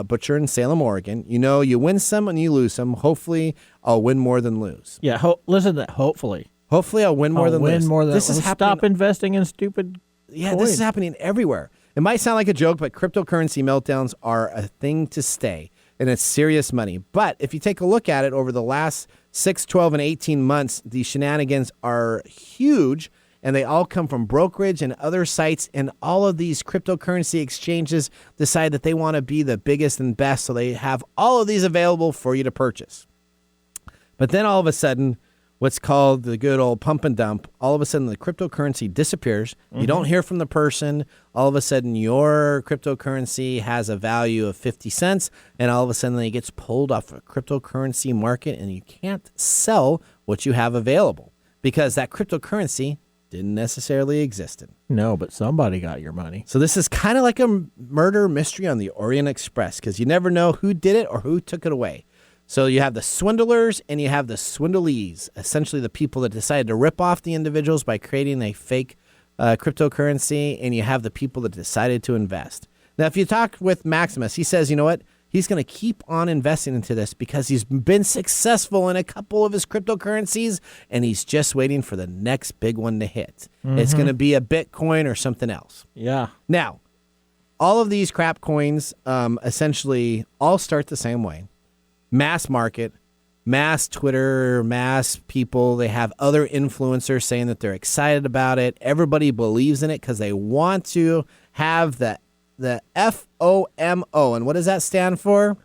butcher in Salem, Oregon. You know, you win some and you lose some. Hopefully, I'll win more than lose. Yeah, listen to that. Hopefully. Hopefully, I'll win more than lose. This is stop investing in stupid coins. This is happening everywhere. It might sound like a joke, but cryptocurrency meltdowns are a thing to stay, and it's serious money. But if you take a look at it over the last 6, 12, and 18 months, the shenanigans are huge, and they all come from brokerage and other sites, and all of these cryptocurrency exchanges decide that they want to be the biggest and best, so they have all of these available for you to purchase. But then all of a sudden, what's called the good old pump and dump, all of a sudden the cryptocurrency disappears. Mm-hmm. You don't hear from the person. All of a sudden your cryptocurrency has a value of 50 cents, and all of a sudden it gets pulled off a cryptocurrency market, and you can't sell what you have available because that cryptocurrency didn't necessarily exist. No, but somebody got your money. So this is kind of like a murder mystery on the Orient Express because you never know who did it or who took it away. So you have the swindlers and you have the swindlees, essentially the people that decided to rip off the individuals by creating a fake cryptocurrency, and you have the people that decided to invest. Now, if you talk with Maximus, he says, you know what? He's going to keep on investing into this because he's been successful in a couple of his cryptocurrencies, and he's just waiting for the next big one to hit. Mm-hmm. It's going to be a Bitcoin or something else. Yeah. Now, all of these crap coins essentially all start the same way. Mass market, mass Twitter, mass people. They have other influencers saying that they're excited about it. Everybody believes in it because they want to have the FOMO. And what does that stand for?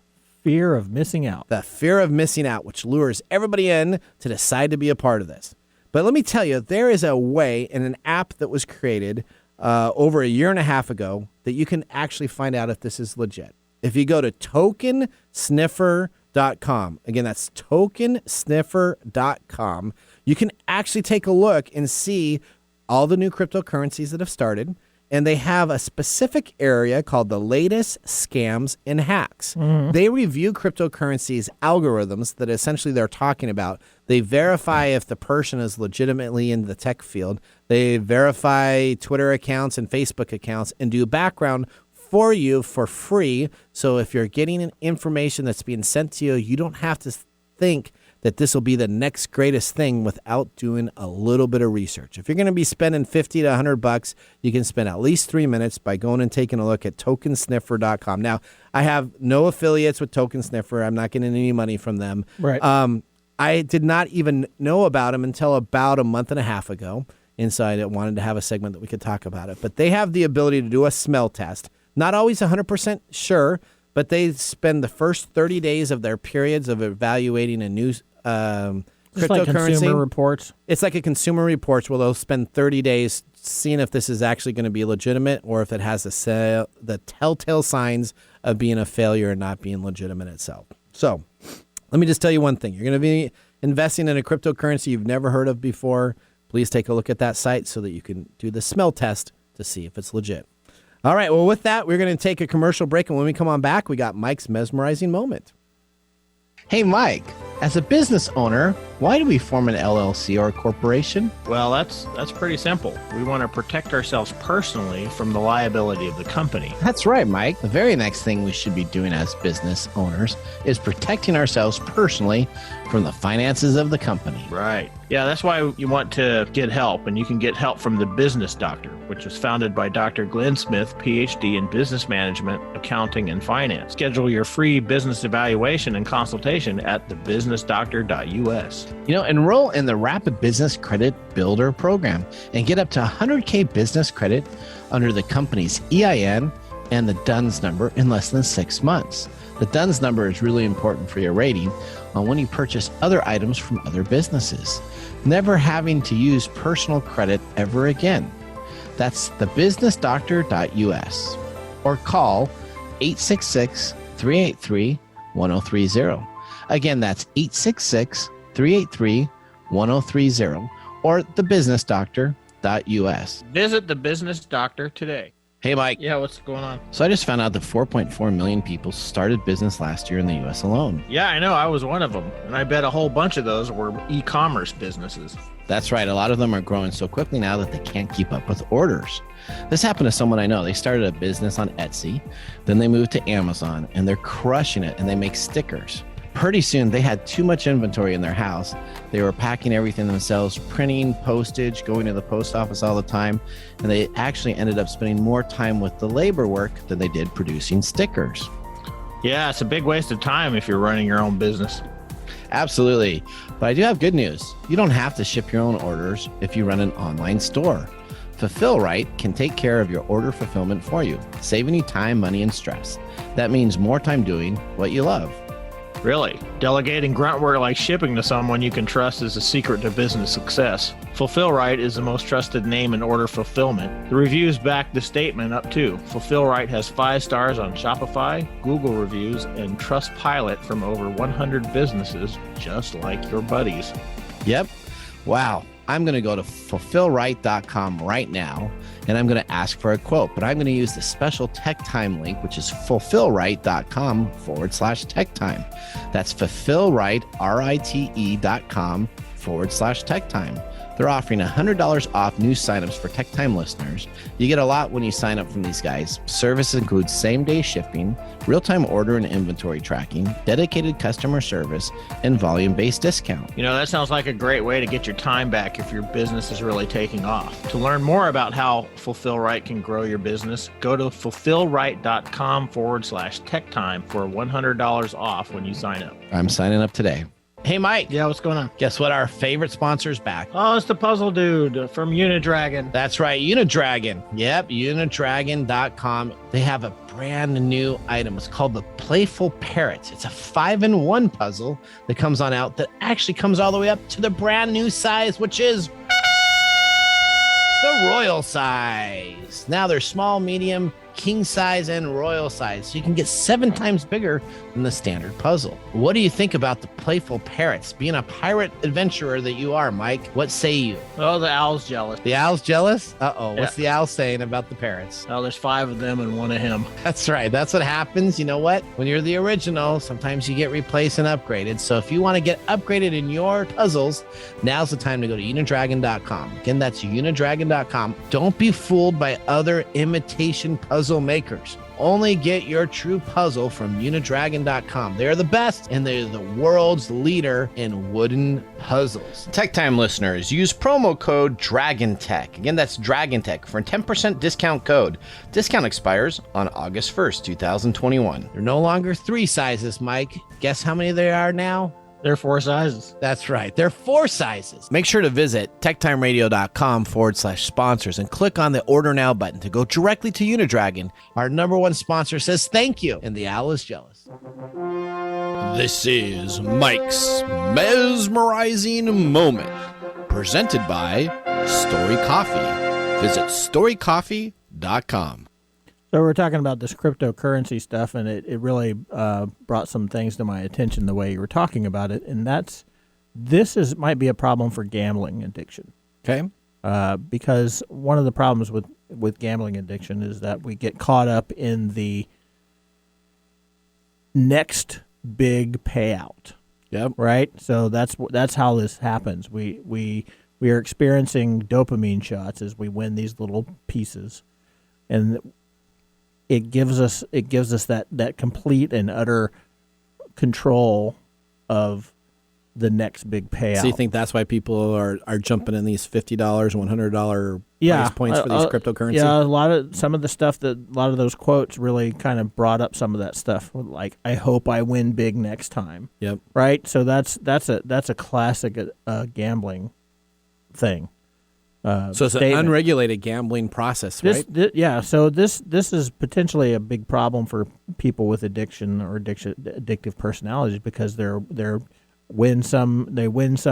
Fear of missing out. The fear of missing out, which lures everybody in to decide to be a part of this. But let me tell you, there is a way in an app that was created over a year and a half ago that you can actually find out if this is legit. If you go to tokensniffer.com, again, that's tokensniffer.com, you can actually take a look and see all the new cryptocurrencies that have started. And they have a specific area called the latest scams and hacks. Mm-hmm. They review cryptocurrencies algorithms that essentially they're talking about. They verify if the person is legitimately in the tech field. They verify Twitter accounts and Facebook accounts and do background for you for free. So if you're getting information that's being sent to you, you don't have to think that this will be the next greatest thing without doing a little bit of research. If you're going to be spending $50 to $100, you can spend at least 3 minutes by going and taking a look at tokensniffer.com. Now, I have no affiliates with Tokensniffer. I'm not getting any money from them. Right. I did not even know about them until about a month and a half ago. And so I wanted to have a segment that we could talk about it. But they have the ability to do a smell test. Not always 100% sure, but they spend the first 30 days of their periods of evaluating a new cryptocurrency. Like consumer reports. It's like a consumer reports where they'll spend 30 days seeing if this is actually going to be legitimate or if it has the telltale signs of being a failure and not being legitimate itself. So let me just tell you one thing. You're going to be investing in a cryptocurrency you've never heard of before. Please take a look at that site so that you can do the smell test to see if it's legit. All right, well, with that, we're going to take a commercial break, and when we come on back, we got Mike's mesmerizing moment. Hey, Mike, as a business owner, why do we form an LLC or a corporation? Well, that's pretty simple. We want to protect ourselves personally from the liability of the company. That's right, Mike. The very next thing we should be doing as business owners is protecting ourselves personally from the finances of the company. Right. Yeah, that's why you want to get help, and you can get help from the Business Doctor, which was founded by Dr. Glenn Smith, PhD in business management, accounting, and finance. Schedule your free business evaluation and consultation at thebusinessdoctor.us. Enroll in the Rapid Business Credit Builder program and get up to 100K business credit under the company's EIN and the DUNS number in less than 6 months. The DUNS number is really important for your rating on when you purchase other items from other businesses, never having to use personal credit ever again. That's thebusinessdoctor.us or call 866-383-1030. Again, that's 866-383-1030 or thebusinessdoctor.us. Visit the Business Doctor today. Hey, Mike. Yeah, what's going on? So I just found out that 4.4 million people started business last year in the U.S. alone. Yeah, I know. I was one of them. And I bet a whole bunch of those were e-commerce businesses. That's right. A lot of them are growing so quickly now that they can't keep up with orders. This happened to someone I know. They started a business on Etsy, then they moved to Amazon, and they're crushing it, and they make stickers. Pretty soon, they had too much inventory in their house. They were packing everything themselves, printing, postage, going to the post office all the time, and they actually ended up spending more time with the labor work than they did producing stickers. Yeah, it's a big waste of time if you're running your own business. Absolutely. But I do have good news. You don't have to ship your own orders if you run an online store. Fulfill Right can take care of your order fulfillment for you, saving you time, money, and stress. That means more time doing what you love. Really? Delegating grunt work like shipping to someone you can trust is the secret to business success. Fulfill Right is the most trusted name in order fulfillment. The reviews back the statement up too. Fulfill Right has 5 stars on Shopify, Google reviews, and Trustpilot from over 100 businesses just like your buddies. Yep. Wow. I'm going to go to fulfillright.com right now, and I'm going to ask for a quote, but I'm going to use the special TechTime link, which is fulfillright.com/TechTime. That's fulfillright.com/TechTime. They're offering $100 off new signups for TechTime listeners. You get a lot when you sign up from these guys. Service includes same-day shipping, real-time order and inventory tracking, dedicated customer service, and volume-based discount. You know, that sounds like a great way to get your time back if your business is really taking off. To learn more about how Fulfill Right can grow your business, go to fulfillright.com/TechTime for $100 off when you sign up. I'm signing up today. Hey, Mike. Yeah, what's going on? Guess what? Our favorite sponsor's back. Oh, it's the puzzle dude from Unidragon. That's right, Unidragon. Yep, Unidragon.com. They have a brand new item. It's called the Playful Parrots. It's a 5-in-1 puzzle that comes on out that actually comes all the way up to the brand new size, which is the royal size. Now they're small, medium, king size, and royal size. So you can get 7 times bigger than the standard puzzle. What do you think about the Playful Parrots? Being a pirate adventurer that you are, Mike, what say you? Oh, the owl's jealous. The owl's jealous? Uh-oh. Yeah. What's the owl saying about the parrots? Oh, there's 5 of them and 1 of him. That's right. That's what happens. You know what? When you're the original, sometimes you get replaced and upgraded. So if you want to get upgraded in your puzzles, now's the time to go to Unidragon.com. Again, that's Unidragon.com. Don't be fooled by other imitation puzzle makers. Only get your true puzzle from Unidragon.com. They're the best, and they're the world's leader in wooden puzzles. TechTime listeners, use promo code DRAGONTECH. Again, that's DRAGONTECH for a 10% discount code. Discount expires on August 1st, 2021. They're no longer 3 sizes, Mike. Guess how many there are now? They're 4 sizes. That's right. They're 4 sizes. Make sure to visit techtimeradio.com/sponsors and click on the Order Now button to go directly to Unidragon. Our #1 sponsor says thank you, and the owl is jealous. This is Mike's Mesmerizing Moment, presented by StoriCoffee. Visit StoriCoffee.com. So we're talking about this cryptocurrency stuff, and it really brought some things to my attention the way you were talking about it, and this might be a problem for gambling addiction. Okay. Because one of the problems with gambling addiction is that we get caught up in the next big payout. Yep. Right. So that's how this happens. We are experiencing dopamine shots as we win these little pieces, and it gives us that complete and utter control of the next big payout. So you think that's why people are jumping in these $50 and $100 price points for these cryptocurrency? Yeah, some of the stuff that a lot of those quotes really kind of brought up some of that stuff. Like, I hope I win big next time. Yep. Right. So that's a classic gambling thing. So it's an unregulated gambling process, right? So this is potentially a big problem for people with addiction or addictive personalities, because they win some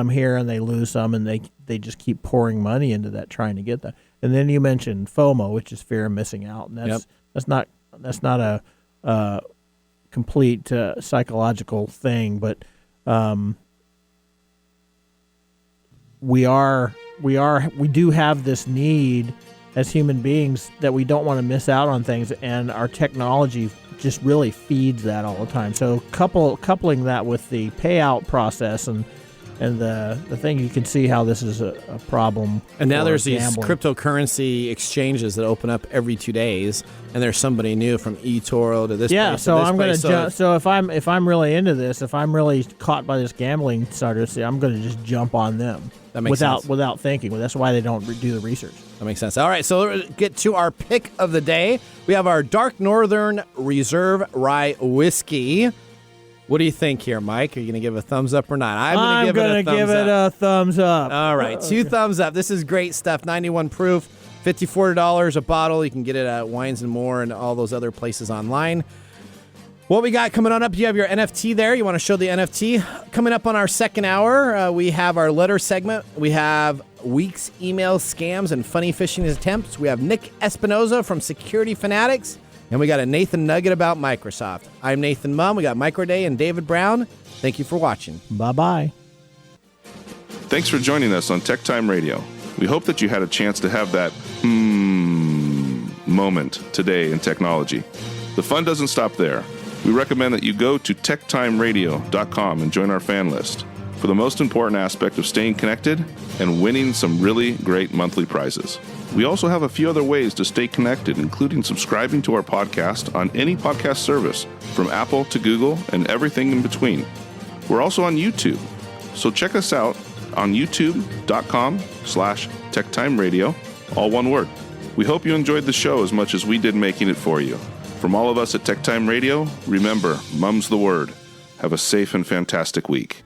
here and they lose some, and they just keep pouring money into that, trying to get that. And then you mentioned FOMO, which is fear of missing out, and that's not a complete psychological thing, but we do have this need as human beings that we don't want to miss out on things, and our technology just really feeds that all the time. So coupling that with the payout process and the thing, you can see how this is a problem. And now there's gambling. these cryptocurrency exchanges that open up every 2 days, and there's somebody new from eToro to this place. So to this I'm going place. to so if I'm really into this, if I'm really caught by this gambling starter, I'm going to just jump on them. That makes sense. Without thinking. That's why they don't do the research. That makes sense. All right, so let's get to our pick of the day. We have our Dark Northern Reserve Rye Whiskey. What do you think here, Mike? Are you going to give a thumbs up or not? I'm going to give it a thumbs up. All right, 2 thumbs up. This is great stuff. 91 proof, $54 a bottle. You can get it at Wines and More and all those other places online. What we got coming on up, you have your NFT there. You want to show the NFT? Coming up on our second hour, we have our letter segment. We have week's email scams and funny phishing attempts. We have Nick Espinoza from Security Fanatics. And we got a Nathan Nugget about Microsoft. I'm Nathan Mumm. We got Microday and David Brown. Thank you for watching. Bye-bye. Thanks for joining us on TechTime Radio. We hope that you had a chance to have that moment today in technology. The fun doesn't stop there. We recommend that you go to techtimeradio.com and join our fan list for the most important aspect of staying connected and winning some really great monthly prizes. We also have a few other ways to stay connected, including subscribing to our podcast on any podcast service, from Apple to Google and everything in between. We're also on YouTube, so check us out on youtube.com/techtimeradio, all one word. We hope you enjoyed the show as much as we did making it for you. From all of us at TechTime Radio, remember, Mumm's the word. Have a safe and fantastic week.